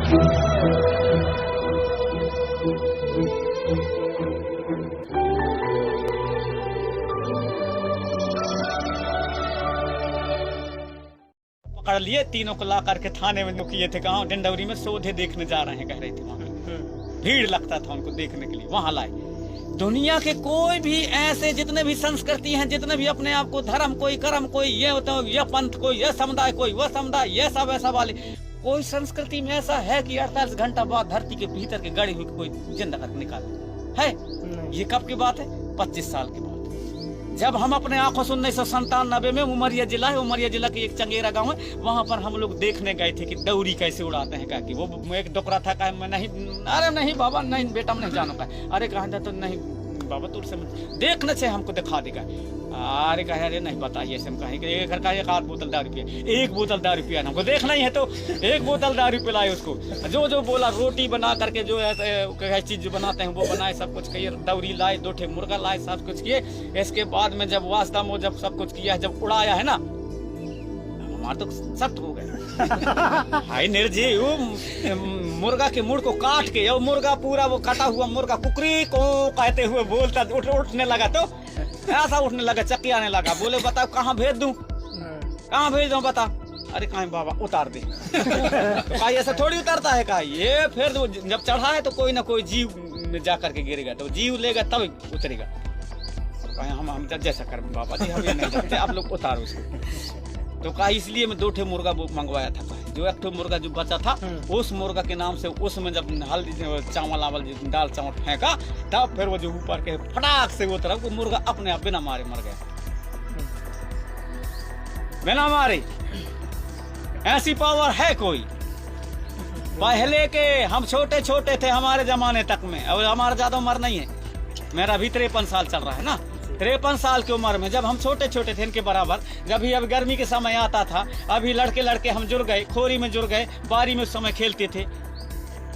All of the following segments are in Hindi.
पकड़ लिए, तीनों को ला करके थाने में किए थे, गाँव डिंडौरी में सोधे देखने जा रहे हैं कह रहे थे। वहाँ भीड़ लगता था उनको देखने के लिए, वहां लाए। दुनिया के कोई भी ऐसे जितने भी संस्कृति हैं, जितने भी अपने आप को धर्म, कोई कर्म, कोई ये होता है, यह पंथ, कोई यह समुदाय, कोई वह समुदाय, ये सब ऐसा वाले, कोई संस्कृति में ऐसा है कि 48 घंटा बाद धरती के भीतर के गड़ी हुई कोई जिंदा करके निकाले है? ये कब की बात है? 25 साल की बात। जब हम अपने आंखों से 1997 में उमरिया जिला है, उमरिया जिला के एक चंगेरा गांव है, वहां पर हम लोग देखने गए थे कि दौरी कैसे उड़ाते हैं। कहा कि वो एक डोकरा था, कहा मैं नहीं, अरे नहीं बाबा नहीं बेटा मैं नहीं जानूंगा। अरे कहा था तो नहीं बाबा दूर से देखने से हमको दिखा देगा। अरे कहे अरे नहीं बताइए ऐसे हम कहें कि एक घर का एक आध बोतल दारू पिया, एक बोतल दारू पिया हमको देखना ही है तो एक बोतल दारू पिलाए उसको। जो बोला रोटी बना करके जो है चीज जो बनाते हैं वो बनाए, सब कुछ किए, दौरी लाए, 2 ठे मुर्गा लाए, सब कुछ किए। इसके बाद में जब वास्ता में जब सब कुछ किया, जब उड़ाया है ना, हमारा तो सख्त हो गया। हाय निर्जीव मुर्गा के मुड़ को काट के, और मुर्गा पूरा वो कटा हुआ मुर्गा कुकरी को कहते हुए बोलता उठने लगा, तो ऐसा उठने लगा, चक्की आने लगा। बोले बताओ कहाँ भेज दूं, कहाँ भेज दूं बता। अरे कहीं बाबा उतार दे। तो कहा ऐसा थोड़ी उतरता है, कहा ये फिर जब चढ़ा है तो कोई ना कोई जीव में जा करके गिरेगा, तो जीव लेगा तब उतरेगा। कहा हम जैसा कर बाबा जी हम ये नहीं जानते, आप लोग उतारो उसको। तो कहा इसलिए मैं 2 ठे मुर्गा मंगवाया था। जो एक ठे मुर्गा जो बचा था, उस मुर्गा के नाम से उसमें जब हल्दी चावल आवल दाल चावल फेंका, तब फिर वो जो ऊपर के फटाक से वो तरफ वो मुर्गा अपने आप बिना मारे मर गया, बिना मारे। ऐसी पावर है कोई? पहले के हम छोटे छोटे थे हमारे जमाने तक में, और हमारा ज्यादा उम्र नहीं है, मेरा भी 53 साल चल रहा है ना। 53 साल की उम्र में जब हम छोटे छोटे थे इनके बराबर, जब भी अब गर्मी के समय आता था, अभी लड़के हम जुड़ गए, खोरी में जुड़ गए, बारी में उस समय खेलते थे,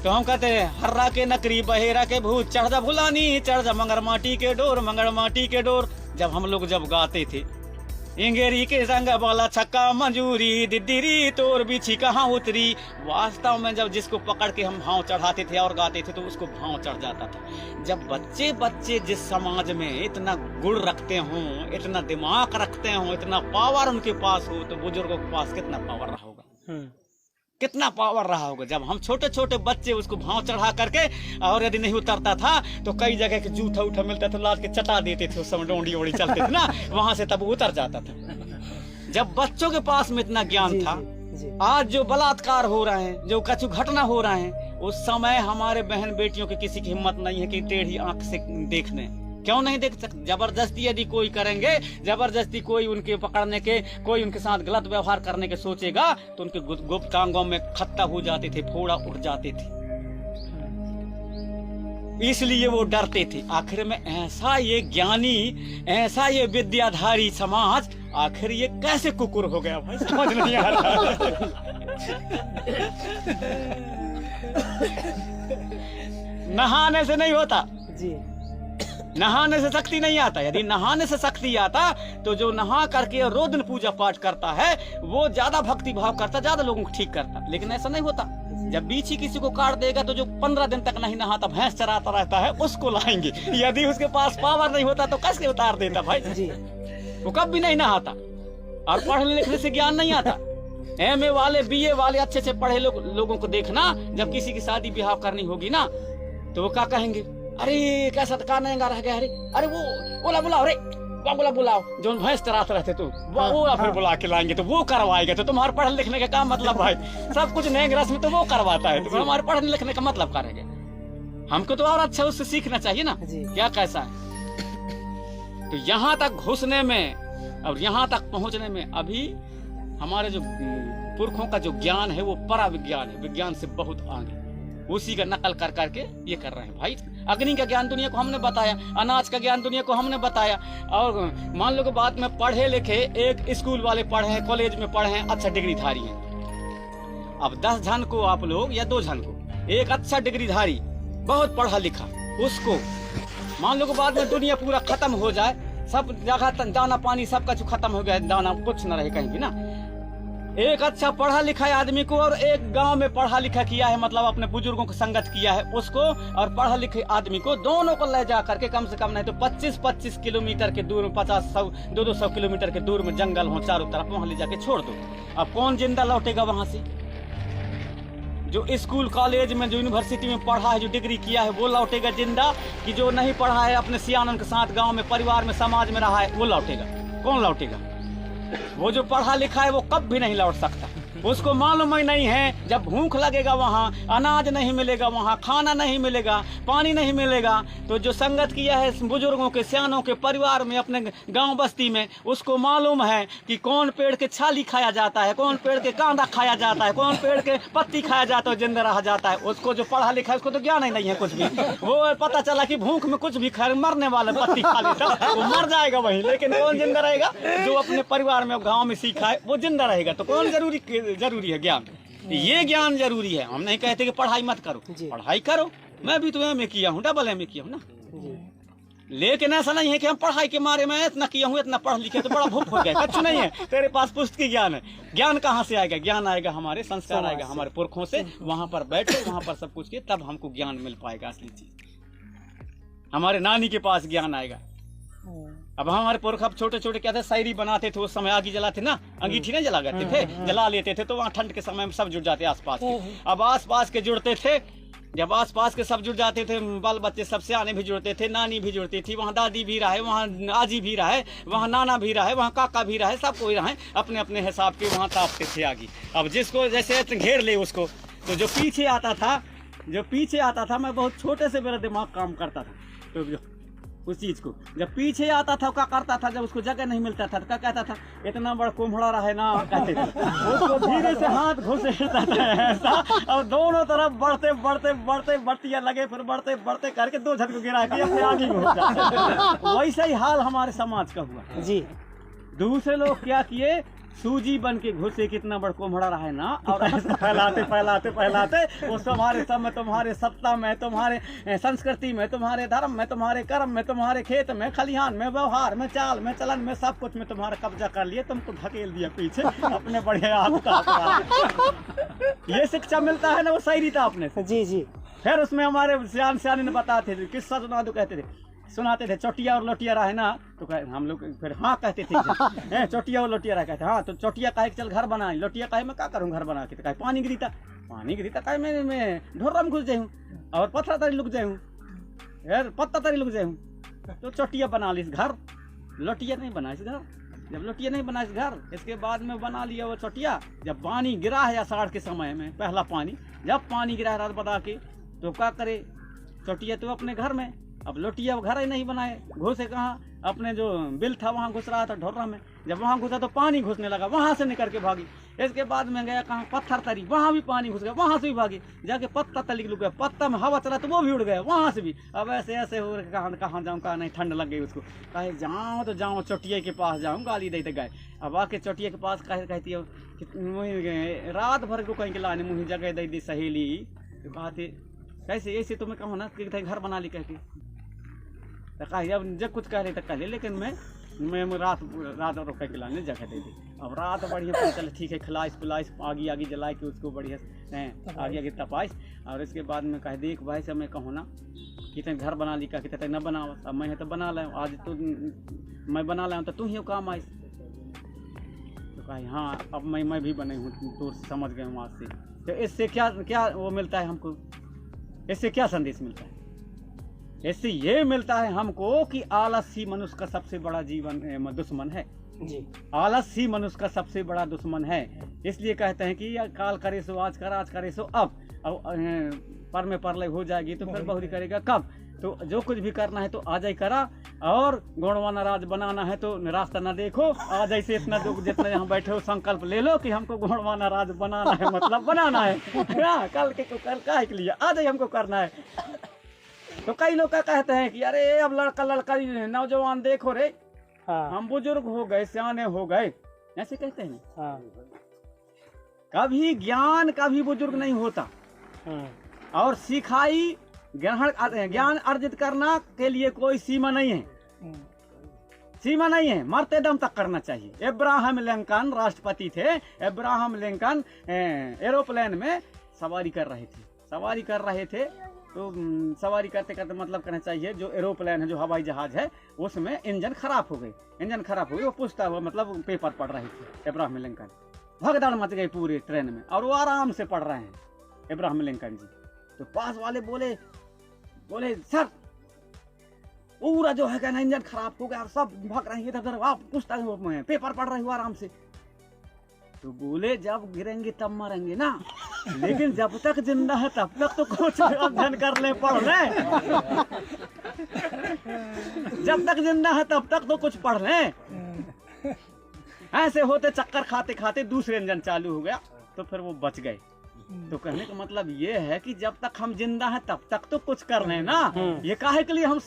तो हम कहते हैं हर्रा के नकरी बहेरा के भूत, चढ़ जा भुलानी चढ़ जा मंगर माटी के डोर, मंगर माटी के डोर। जब हम लोग जब गाते थे, इंगेरी के रंग वाला छक्का मंजूरी, दिद्दीरी तोर बिछी कहाँ उतरी। वास्तव में जब जिसको पकड़ के हम भाव चढ़ाते थे और गाते थे तो उसको भाव चढ़ जाता था। जब बच्चे जिस समाज में इतना गुण रखते हों, इतना दिमाग रखते हों, इतना पावर उनके पास हो, तो बुजुर्गों के पास कितना पावर रहा होगा, कितना पावर रहा होगा। जब हम छोटे छोटे बच्चे उसको भाव चढ़ा करके, और यदि नहीं उतरता था तो कई जगह के जूठा उठा मिलता था, लाद के चटा देते थे, उस समय डोंडी ओड़ी चलते थे ना, वहां से तब उतर जाता था। जब बच्चों के पास में इतना ज्ञान था, आज जो बलात्कार हो रहे हैं, जो कछु घटना हो रहे हैं, उस समय हमारे बहन बेटियों की किसी की हिम्मत नहीं है कि टेढ़ी आंख से देखने। क्यों नहीं देख सकते? जबरदस्ती यदि कोई करेंगे, जबरदस्ती कोई उनके पकड़ने के, कोई उनके साथ गलत व्यवहार करने के सोचेगा, तो उनके गुप्तांगों में खत्ता हो जाते थे, फोड़ा उठ जाते थे, इसलिए वो डरते थे। आखिर में ऐसा ये ज्ञानी, ऐसा ये विद्याधारी समाज, आखिर ये कैसे कुकुर हो गया भाई, समझ नहीं आ रहा। नहाने से नहीं होता जी, नहाने से शक्ति नहीं आता। यदि नहाने से शक्ति आता तो जो नहा करके रोज दिन पूजा पाठ करता है वो ज्यादा भक्ति भाव करता, ज्यादा लोगों को ठीक करता। लेकिन ऐसा नहीं होता। जब बीची किसी को काट देगा तो जो 15 दिन तक नहीं नहाता, भैंस चराता रहता है, उसको लाएंगे। यदि उसके पास पावर नहीं होता तो कैसे उतार देता भाई जी? वो कभी नहीं नहाता। और पढ़ने लिखने से ज्ञान नहीं आता। MA वाले, BA वाले अच्छे से पढ़े लोगों को देखना, जब किसी की शादी ब्याह करनी होगी ना, तो वो क्या कहेंगे, अरे कैसा कानेगा रह गया, अरे वो बोला बुलाओ, रे बोला बुलाओ, जो भैंस चराते रहते तो वो फिर बुला के लाएंगे, तो वो करवाएगा। तो तुम्हारे पढ़ने लिखने का क्या मतलब भाई? सब कुछ नए रस्म तो वो करवाता है, तो हमारे पढ़ने लिखने का मतलब करेंगे। हमको तो और अच्छा उससे सीखना चाहिए ना, क्या कैसा है। तो यहाँ तक घुसने में और यहाँ तक पहुँचने में अभी हमारे जो पुरखों का जो ज्ञान है वो परा विज्ञान है, विज्ञान से बहुत आगे, उसी का नकल कर करके ये कर रहे हैं भाई। अग्नि का ज्ञान दुनिया को हमने बताया, अनाज का ज्ञान दुनिया को हमने बताया। और मान लो कि बाद में पढ़े लिखे, एक स्कूल वाले पढ़े हैं, कॉलेज में पढ़े हैं, अच्छा डिग्रीधारी हैं। अब 10 जन को आप लोग या 2 जन को, एक अच्छा डिग्रीधारी बहुत पढ़ा लिखा, उसको मान लो कि बाद में दुनिया पूरा खत्म हो जाए, सब जगह दाना पानी सब कुछ खत्म हो गया, दाना कुछ न रहे कहीं भी ना, एक अच्छा पढ़ा लिखा आदमी को और एक गांव में पढ़ा लिखा किया है, मतलब अपने बुजुर्गों को संगत किया है उसको, और पढ़ा लिखे आदमी को, दोनों को ले जा करके कम से कम नहीं तो 25-25 किलोमीटर के दूर में, 50-100-200 किलोमीटर के दूर में जंगल हो चारों तरफ, वहां ले जाके छोड़ दो। अब कौन जिंदा लौटेगा वहां से? जो स्कूल कॉलेज में जो यूनिवर्सिटी में पढ़ा है, जो डिग्री किया है, वो लौटेगा जिंदा, कि जो नहीं पढ़ा है अपने सियानों के साथ गांव में परिवार में समाज में रहा है वो लौटेगा? कौन लौटेगा? वो जो पढ़ा लिखा है वो कब भी नहीं लौट सकता। उसको मालूम ही नहीं है जब भूख लगेगा वहाँ, अनाज नहीं मिलेगा, वहाँ खाना नहीं मिलेगा, पानी नहीं मिलेगा, तो जो संगत किया है बुजुर्गों के, सियानों के परिवार में, अपने गांव बस्ती में, उसको मालूम है कि कौन पेड़ के छाली खाया जाता है, कौन पेड़ के कांदा खाया जाता है, कौन पेड़ के पत्ती खाया जाता है, जिंदा रहा जाता है। उसको जो पढ़ा लिखा है उसको तो ज्ञान ही नहीं है कुछ भी। वो पता चला कि भूख में कुछ भी खा, मरने वाला पत्ती खा लेता वो मर जाएगा वहीं, लेकिन कौन जिंदा रहेगा? जो अपने परिवार में गाँव में सीखा है वो जिंदा रहेगा। तो कौन जरूरी है? ज्ञान। ये ज्ञान जरूरी है। हम नहीं कहते कि पढ़ाई मत करो, पढ़ाई करो, मैं भी तो एमए किया हूँ, डबल एमए किया हूँ ना, लेकिन ऐसा नहीं है कि हम पढ़ाई के मारे में इतना किया हूँ, इतना पढ़ लिखे तो बड़ा भूख हो गया। कुछ नहीं है, तेरे पास पुस्तकीय ज्ञान है। ज्ञान कहाँ से आएगा? ज्ञान आएगा हमारे संस्कार, आएगा हमारे पुरखों से। वहां पर बैठो, वहां पर सब कुछ किए, तब हमको ज्ञान मिल पाएगा। असली चीज हमारे नानी के पास ज्ञान आएगा। अब हमारे पुरख अब छोटे छोटे क्या थे, शायरी बनाते थे, उस समय आग जलाते ना, अंगीठी नहीं जला करते थे, जला लेते थे, तो वहाँ ठंड के समय में सब जुड़ जाते आसपास के। अब आसपास के जुड़ते थे, जब आसपास के सब जुड़ जाते थे, बाल बच्चे सब सियाने भी जुड़ते थे, नानी भी जुड़ती थी, वहाँ दादी भी रहे, वहाँ आजी भी रहे, वहाँ नाना भी रहे, वहाँ काका भी रहे, सब कोई रहे, अपने अपने हिसाब के वहाँ तापते थे आगे। अब जिसको जैसे घेर ले उसको, तो जो पीछे आता था, मैं बहुत छोटे से मेरा दिमाग काम करता था, तो उस चीज को जब पीछे आता था क्या करता था, जब उसको जगह नहीं मिलता था तो क्या कहता था, इतना बड़ा कुम्हड़ा रहे ना, कहते थे। उसको धीरे से हाथ घुसेड़ता था ऐसा, और दोनों तरफ बढ़ते बढ़तिया लगे, फिर बढ़ते करके 2 झटको गिरा के अपने आगे हो जाते। वैसा ही हाल हमारे समाज का हुआ जी। दूसरे लोग क्या किए, सूजी बन के घुसे, कितना बड़ा कोमड़ा रहा है ना, और ऐसे फैलाते वो तुम्हारे सब में, तुम्हारे सत्ता में, तुम्हारे संस्कृति में, तुम्हारे धर्म में, तुम्हारे कर्म में, तुम्हारे खेत में, खलिहान में, व्यवहार में, चाल में, चलन में, सब कुछ में तुम्हारा कब्जा कर लिए, तुमको धकेल दिया पीछे अपने बढ़िया ये शिक्षा मिलता है ना, वो सही था अपने से। जी। फिर उसमें हमारे सियाने ने बताते थे, किस्सा सुनाते थे, चोटिया और लोटिया रहे ना, तो हम लोग फिर हाँ कहते थे, चोटिया और लोटिया रहा, कहते हाँ, तो चोटिया कहे चल घर बनाए, लोटिया कहे मैं क्या करूँ घर बना के, तो कहे पानी गिरीता कहे मैं ढोरा में घुस जाऊँ और पत्थर तरी लुक जाऊँ, यार पत्ता तरी लुक जाऊँ। तो चोटिया बना ली घर, लोटिया नहीं बना इस घर। जब लोटिया नहीं बना इस घर, इसके बाद में बना लिया वो चोटिया। जब पानी गिरा है आषाढ़ के समय में, पहला पानी जब पानी गिरा रात बता के, तो क्या करे चोटिया तो अपने घर में, अब लोटिया घर ही नहीं बनाए, घुसे कहाँ, अपने जो बिल था वहाँ घुस रहा था ढोरा में। जब वहाँ घुसा तो पानी घुसने लगा, वहाँ से निकल के भागी। इसके बाद में गया कहाँ, पत्थर तरी, वहाँ भी पानी घुस गया, वहाँ से भी भागी, जाके पत्ता तली लुक गया, पत्ता में हवा चला तो वो भी उड़ गया वहाँ से भी। अब ऐसे हो कहाँ जाऊँ, कहाँ नहीं, ठंड लग गई उसको, कहे जाऊँ तो जाऊँ चोटिया के पास जाऊँ, गाली देते गए। अब आके चोटिया के पास कहती है, रात भर को कहीं के लाने मुँह जगह दे दी सहेली, तो कहते कैसे ऐसे तुम्हें कहो ना कि घर बना ली कहती, अब जब कुछ कह रहे तो कह ले, लेकिन मैं रात रोक के खिलाने जगह दे दी। अब रात बढ़िया पता चले, ठीक है, खिलाइस पिलाइस, आगी जला के उसको बढ़िया आगे तपाइस, और इसके बाद में कह देख भाई सब मैं कहूँ ना कि घर बना ली, कहते तक न बनाओ, अब मैं तो बना लाऊँ, आज तो मैं बना लाऊँ तो तू ही काम आइस। तो कहे हाँ, अब मैं भी बने हूँ, तो समझ गए हूँ आज से। तो इससे क्या वो मिलता है हमको, इससे क्या संदेश मिलता है? इससे ये मिलता है हमको कि आलस ही मनुष्य का सबसे बड़ा दुश्मन है जी। आलस ही मनुष्य का सबसे बड़ा दुश्मन है। इसलिए कहते हैं कि काल करे सो आज कर, आज करे सो अब पर में परलय हो जाएगी तो फिर बहुरी करेगा कब। तो जो कुछ भी करना है तो आज ही करा, और गुणवाना राज बनाना है तो रास्ता न देखो, आज ऐसे इतना जो जितना यहाँ बैठे हो संकल्प ले लो कि हमको गुणवाना राज बनाना है, मतलब बनाना है कल का के लिए आज ही हमको करना है। तो कई लोग क्या कहते हैं कि अरे अब लड़का नौजवान देखो रे, हम बुजुर्ग हो गए, सियाने हो गए, ऐसे कहते हैं। कभी ज्ञान कभी बुजुर्ग नहीं होता, और सिखाई ज्ञान अर्जित करना के लिए कोई सीमा नहीं है। सीमा नहीं है, मरते दम तक करना चाहिए। अब्राहम लिंकन राष्ट्रपति थे। अब्राहम लिंकन एरोप्लेन में सवारी कर रहे थे तो सवारी करते करते मतलब कहना चाहिए जो एरोप्लेन है, जो हवाई जहाज है, उसमें इंजन खराब हो गई। वो पूछता हुआ मतलब पेपर पढ़ रहे थे अब्राहम लिंकन। भगदड़ मच गई पूरे ट्रेन में और वो आराम से पढ़ रहे हैं अब्राहम लिंकन जी। तो पास वाले बोले सर पूरा जो है कहना इंजन खराब हो गया और सब भाग रहे हैं इधर। आप पूछता है पेपर पढ़ रहे हो आराम से। तो बोले जब गिरेंगे तब मरेंगे ना, लेकिन जब तक जिंदा है तब तक तो कुछ अध्ययन कर ले, पढ़ ले। जब तक जिंदा है तब तक तो कुछ पढ़ ले। ऐसे होते चक्कर खाते खाते दूसरे इंजन चालू हो गया तो फिर वो बच गए। तो कहने का मतलब ये है कि जब तक हम जिंदा हैं तब तक तो कुछ कर रहे हैं ना। ये काहे के लिए हम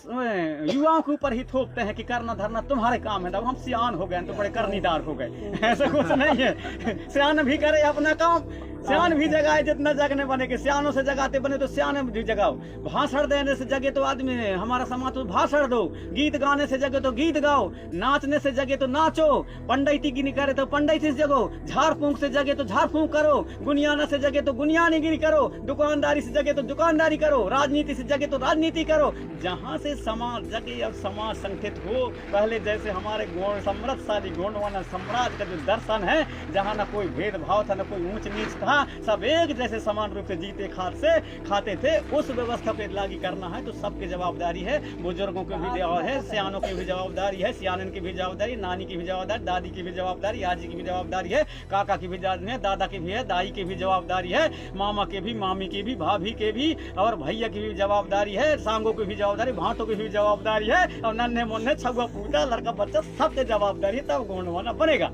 युवाओं के ऊपर ही थोपते हैं कि करना धरना तुम्हारे काम है, तब हम सियान हो गए तो बड़े करनीदार हो गए। ऐसा कुछ नहीं है, सियान भी करे अपना काम, सियान भी जगाए जितना जगने बने के। सियानों से जगाते बने तो सियाने भी जगाओ। भाषण देने से जगे तो आदमी हमारा समाज तो भाषण दो, गीत गाने से जगे तो गीत गाओ, नाचने से जगे तो नाचो, पंडिती गिरी करे तो पंडिती से जगो, झाड़ फूंक से जगे तो झाड़ फूंक करो, गुनियाना से जगे तो गुनियानीगिरी करो, दुकानदारी से जगे तो दुकानदारी करो, राजनीति से जगे तो राजनीति करो। जहाँ से समाज जगे और समाज संगठित हो, पहले जैसे हमारे समृद्धशाली गोंडवाना साम्राज्य का जो दर्शन है, जहाँ न कोई भेदभाव था न कोई ऊंच नीच था, सब एक जैसे समान रूप से जीते खाते थे, उस व्यवस्था को लागू करना है तो सबकी जवाबदारी है। बुजुर्गों की भी जवाबदारी है, सियानों की भी जवाबदारी है, सियानन की भी जवाबदारी, नानी की भी जवाबदारी, दादी की भी जवाबदारी, आजी की भी जवाबदारी है, काका की भी जवाबदारी है, दादा की भी है, दाई की भी जवाबदारी है, मामा के भी, मामी की भी, भाभी के भी और भैया की भी जवाबदारी है, सांगों की भी जवाबदारी, भांटों की भी जवाबदारी है और नन्हे मुन्ने छुआ पूजा लड़का बच्चा सबके जवाबदारी है, तब गोंडवाना बनेगा।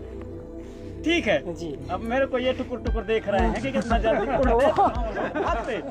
ठीक है जी। अब मेरे को ये टुकुर टुकुर देख रहे हैं कि कितना जल्दी उड़ते